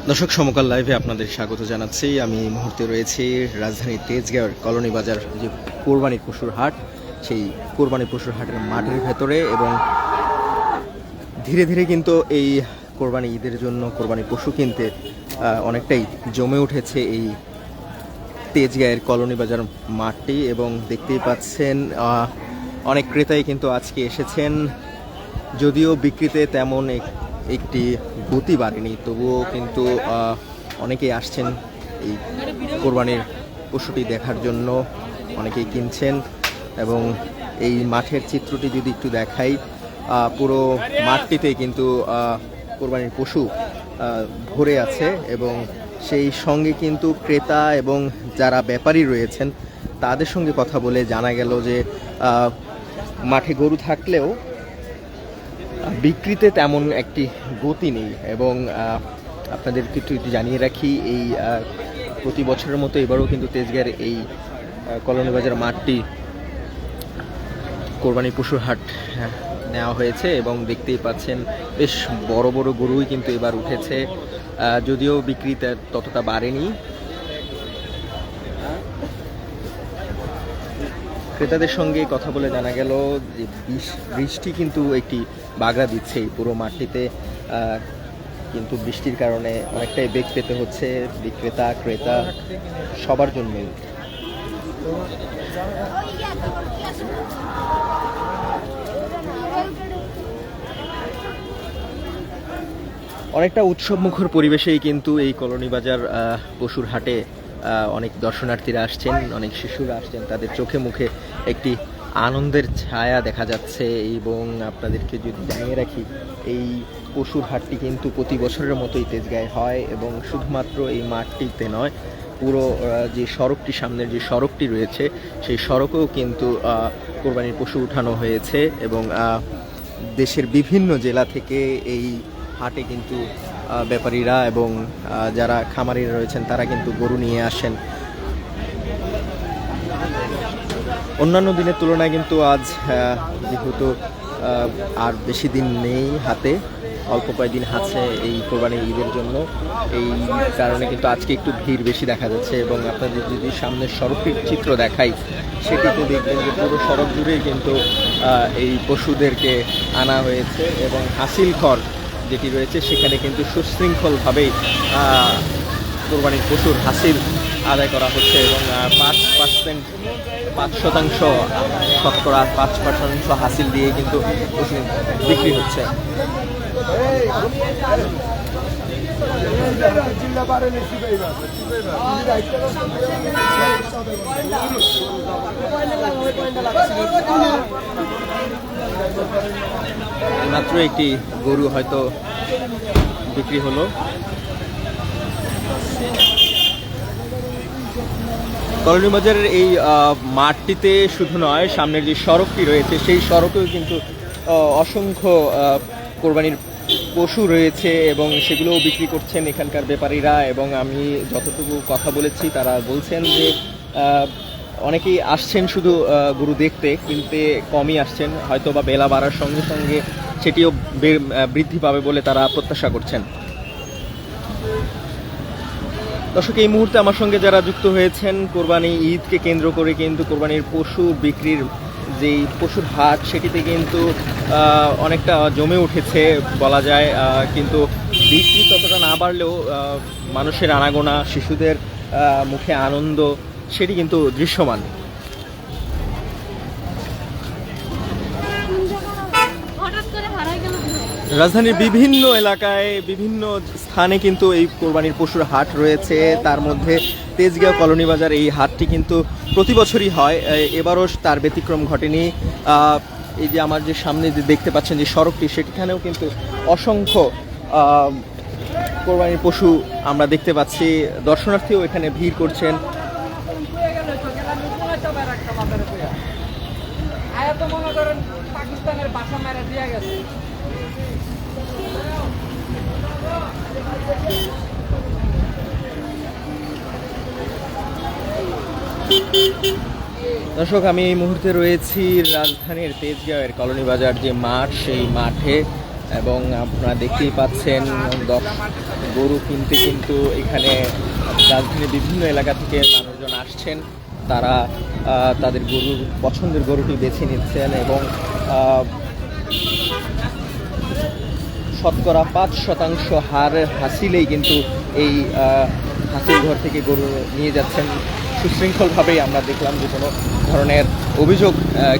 দর্শক সমকাল লাইভে আপনাদের স্বাগত জানাচ্ছি। আমি এই মুহূর্তে রয়েছি রাজধানীর তেজগাঁওয়ের কলোনি বাজার যে কোরবানির পশুর হাট, সেই কোরবানির পশুর হাটের মাঠের ভেতরে। এবং ধীরে ধীরে কিন্তু এই কোরবানি ঈদের জন্য কোরবানি পশু কিনতে অনেকটাই জমে উঠেছে এই তেজগাঁয়ের কলোনি বাজার মাঠটি। এবং দেখতেই পাচ্ছেন অনেক ক্রেতাই কিন্তু আজকে এসেছেন, যদিও বিক্রিতে তেমন একটি গতি বাড়েনি, তবুও কিন্তু অনেকেই আসছেন এই কোরবানির পশুটি দেখার জন্য, অনেকেই কিনছেন। এবং এই মাঠের চিত্রটি যদি একটু দেখাই, পুরো মাঠটিতে কিন্তু কোরবানির পশু ভরে আছে। এবং সেই সঙ্গে কিন্তু ক্রেতা এবং যারা ব্যাপারী রয়েছেন তাদের সঙ্গে কথা বলে জানা গেল যে মাঠে গরু থাকলেও বিক্রিতে তেমন একটি গতি নেই। এবং আপনাদেরকে একটু জানিয়ে রাখি, এই প্রতি বছরের মতো এবারও কিন্তু তেজগাঁয়ের এই কলোনি বাজার মাঠটি কোরবানি পশুর হাট নেওয়া হয়েছে। এবং দেখতেই পাচ্ছেন বেশ বড় বড় গরুই কিন্তু এবার উঠেছে, যদিও বিক্রিতে ততটা বাড়েনি। ক্রেতাদের সঙ্গে কথা বলে জানা গেল যে বৃষ্টি কিন্তু একটি বাগড়া দিচ্ছে এই পুরো মাঠটিতে, কিন্তু বৃষ্টির কারণে অনেকটাই বেগ পেতে হচ্ছে বিক্রেতা ক্রেতা সবার জন্যই। অনেকটা উৎসবমুখর পরিবেশেই কিন্তু এই কলোনি বাজার পশুর হাটে অনেক দর্শনার্থীরা আসছেন, অনেক শিশুরা আসছেন, তাদের চোখে মুখে একটি আনন্দের ছায়া দেখা যাচ্ছে। এবং আপনাদেরকে যদি জানিয়ে রাখি, এই পশুর হাটটি কিন্তু প্রতি বছরের মতোই তেজগাঁয়ে হয়। এবং শুধুমাত্র এই মাঠটিতে নয়, পুরো যে সড়কটি, সামনের যে সড়কটি রয়েছে সেই সড়কেও কিন্তু কোরবানির পশু উঠানো হয়েছে। এবং দেশের বিভিন্ন জেলা থেকে এই হাটে কিন্তু ব্যাপারীরা এবং যারা খামারিরা রয়েছেন তারা কিন্তু গরু নিয়ে আসেন। অন্যান্য দিনের তুলনায় কিন্তু আজ যেহেতু আর বেশি দিন নেই হাতে, অল্প কয়েকদিন আছে এই কোরবানি ঈদের জন্য, এই কারণে কিন্তু আজকে একটু ভিড় বেশি দেখা যাচ্ছে। এবং আপনাদের যদি সামনের সড়কটির চিত্র দেখাই, সেটিতে দেখবেন যে পুরো সড়ক জুড়েই কিন্তু এই পশুদেরকে আনা হয়েছে। এবং হাসিল ঘর যেটি রয়েছে সেখানে কিন্তু সুশৃঙ্খলভাবেই কোরবানির পশুর হাসিল আদায় করা হচ্ছে। এবং 5% শতকরা 5% হাসিল দিয়ে কিন্তু পশু বিক্রি হচ্ছে। মাত্র একটি গরু হয়তো বিক্রি হলো। কলোনি বাজারের এই মাঠটিতে শুধু নয়, সামনের যে সড়কটি রয়েছে সেই সড়কেও কিন্তু অসংখ্য কোরবানির পশু রয়েছে এবং সেগুলোও বিক্রি করছেন এখানকার ব্যাপারীরা। এবং আমি যতটুকু কথা বলেছি তারা বলছেন যে অনেকেই আসছেন শুধু গরু দেখতে, কিনতে কমই আসছেন, হয়তো বা বেলা বাড়ার সঙ্গে সঙ্গে সেটিও বৃদ্ধি পাবে বলে তারা প্রত্যাশা করছেন। দর্শক, এই মুহূর্তে আমার সঙ্গে যারা যুক্ত হয়েছেন, কোরবানি ঈদকে কেন্দ্র করে কিন্তু কোরবানির পশু বিক্রির যেই পশুর হাট সেটিতে কিন্তু অনেকটা জমে উঠেছে বলা যায়। কিন্তু বিক্রি ততটা না বাড়লেও মানুষের আনাগোনা, শিশুদের মুখে আনন্দ সেটি কিন্তু দৃশ্যমান। রাজধানীর বিভিন্ন এলাকায় বিভিন্ন স্থানে কিন্তু এই কোরবানির পশুর হাট রয়েছে। তার মধ্যে তেজগাঁও কলোনি বাজার এই হাটটি কিন্তু প্রতি বছরই হয়, এবারও তার ব্যতিক্রম ঘটেনি। এই যে আমার যে সামনে যে দেখতে পাচ্ছেন যে সড়কটি, সেখানেও কিন্তু অসংখ্য কোরবানির পশু আমরা দেখতে পাচ্ছি। দর্শনার্থীও এখানে ভিড় করছেন। পাকিস্তানের বাসা মেরে দিয়ে গেছে। দর্শক, আমি এই মুহূর্তে রয়েছি রাজধানীর তেজগাঁওয়ের কলোনি বাজার যে মাঠ, সেই মাঠে এবং আপনারা দেখতেই পাচ্ছেন গরু কিনতে কিন্তু এখানে রাজধানীর বিভিন্ন এলাকা থেকে মানুষজন আসছেন। তারা তাদের গরুর পছন্দের গরুটি বেছে নিচ্ছেন এবং শতকরা 5% হার হাসিলেই কিন্তু এই হাসিল ঘর থেকে গরু নিয়ে যাচ্ছেন সুশৃঙ্খলভাবেই। আমরা দেখলাম যে কোনো ধরনের অভিযোগ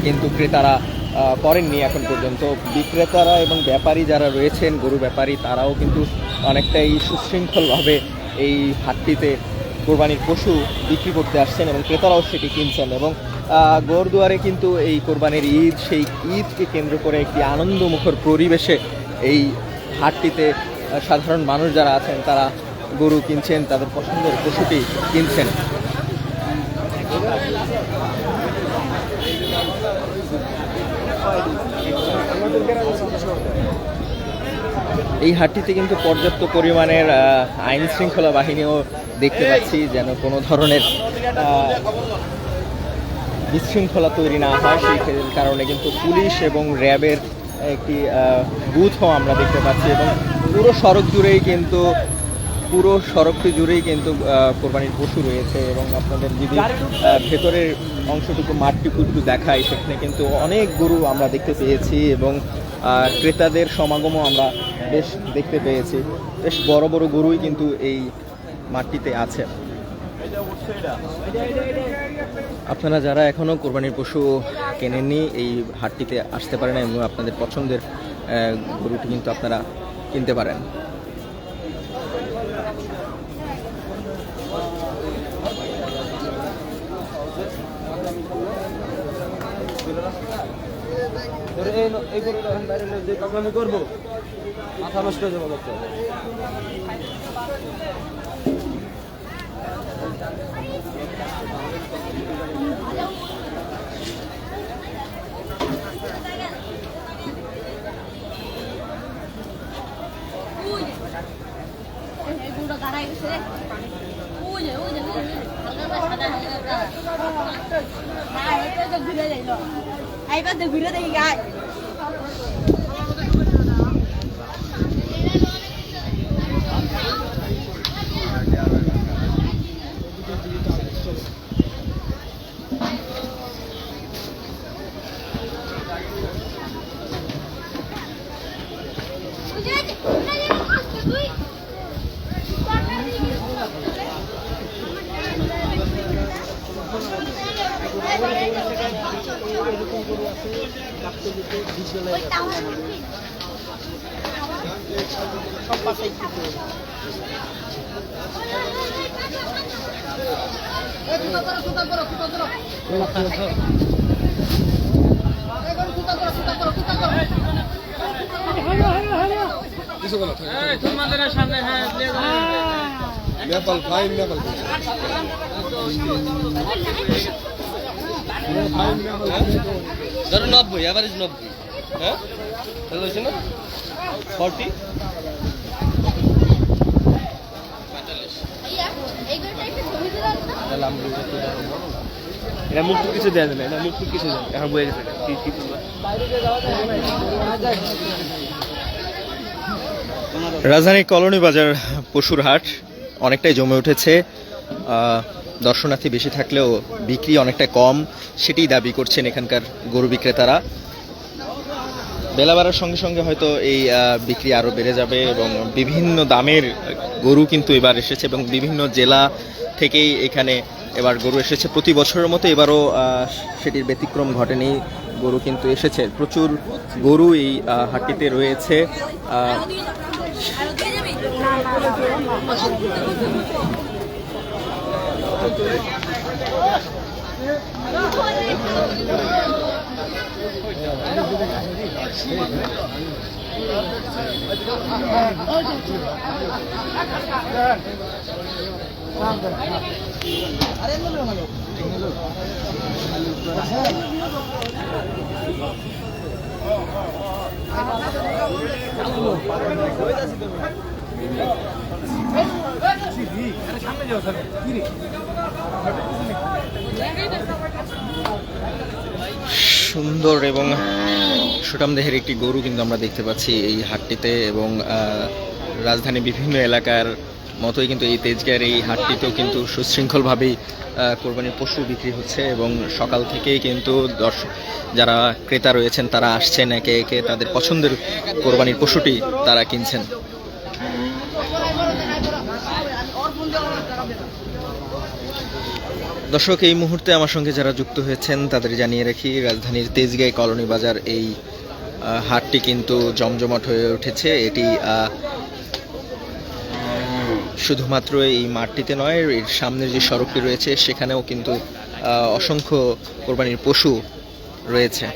কিন্তু ক্রেতারা করেননি এখন পর্যন্ত। বিক্রেতারা এবং ব্যাপারী যারা রয়েছেন, গরু ব্যাপারী, তারাও কিন্তু অনেকটাই সুশৃঙ্খলভাবে এই হাটটিতে কোরবানির পশু বিক্রি করতে আসছেন এবং ক্রেতারাও সেটি কিনছেন। এবং গরুদুয়ারে কিন্তু এই কোরবানির ঈদ, সেই ঈদকে কেন্দ্র করে একটি আনন্দমুখর পরিবেশে এই হাটটিতে সাধারণ মানুষ যারা আছেন তারা গরু কিনছেন, তাদের পছন্দের পশুটি কিনছেন। এই হাটটিতে কিন্তু পর্যাপ্ত পরিমাণের আইন শৃঙ্খলা বাহিনীও দেখতে পাচ্ছি, যেন কোনো ধরনের বিশৃঙ্খলা তৈরি না হয় সেই কারণে কিন্তু পুলিশ এবং র্যাবের একটি বুথও আমরা দেখতে পাচ্ছি। এবং পুরো সড়কটি জুড়েই কিন্তু কোরবানির পশু রয়েছে। এবং আপনাদের যদি ভেতরের অংশটুকু মাঠটুকু একটু দেখাই, সেখানে কিন্তু অনেক গরু আমরা দেখতে পেয়েছি এবং ক্রেতাদের সমাগমও আমরা বেশ দেখতে পেয়েছি। বেশ বড় বড় গরুই কিন্তু এই মাঠটিতে আছে। আপনারা যারা এখনও কোরবানির পশু কেনেননি, এই হাটটিতে আসতে পারেন এবং আপনাদের পছন্দের গরুটি কিন্তু আপনারা কিনতে পারেন। করবো মাথা নষ্ট হয়ে যাবো। ঘুরে দেখি গাছ নেপাল ফাইন নেপাল ধরো 90 এভারেজ 90। হ্যাঁ তাহলে হচ্ছে না 40 এটা মুখ কিছু দেয় না, এটা মুখ কিছু দেয় এখন বয়ে গেছে। রাজধানীর কলোনি বাজার পশুর হাট অনেকটাই জমে উঠেছে। দর্শনার্থী বেশি থাকলেও বিক্রি অনেকটা কম, সেটি দাবি করছেন এখানকার গরু বিক্রেতারা। বেলা বাড়ার সঙ্গে সঙ্গে হয়তো এই বিক্রি আরও বেড়ে যাবে এবং বিভিন্ন দামের গরু কিন্তু এবার এসেছে এবং বিভিন্ন জেলা থেকেই এখানে এবার গরু এসেছে। প্রতি বছরের মতো এবারও সেটির ব্যতিক্রম ঘটেনি, গরু কিন্তু এসেছে। প্রচুর গরু এই হাটটিতে রয়েছে। সুন্দর এবং সুঠাম দেহের একটি গরু কিন্তু আমরা দেখতে পাচ্ছি এই হাটটিতে, এবং রাজধানীর বিভিন্ন এলাকার মতোই কিন্তু এই তেজগাঁয়ের এই হাটটিতেও কিন্তু সুশৃঙ্খলভাবেই কোরবানির পশু বিক্রি হচ্ছে, এবং সকাল থেকেই কিন্তু দর্শক যারা ক্রেতা রয়েছেন তারা আসছেন একে একে তাদের পছন্দের কোরবানির পশুটি তারা কিনছেন। দর্শক, এই মুহূর্তে আমার সঙ্গে যারা যুক্ত হয়েছেন তাদের জানিয়ে রাখি, রাজধানীর তেজগাঁও কলোনি বাজার এই হাটটি কিন্তু জমজমাট হয়ে উঠেছে। এটি শুধুমাত্র এই মাঠটিতে নয়, এর সামনের যে সড়কটি রয়েছে সেখানেও কিন্তু অসংখ্য কোরবানির পশু রয়েছে।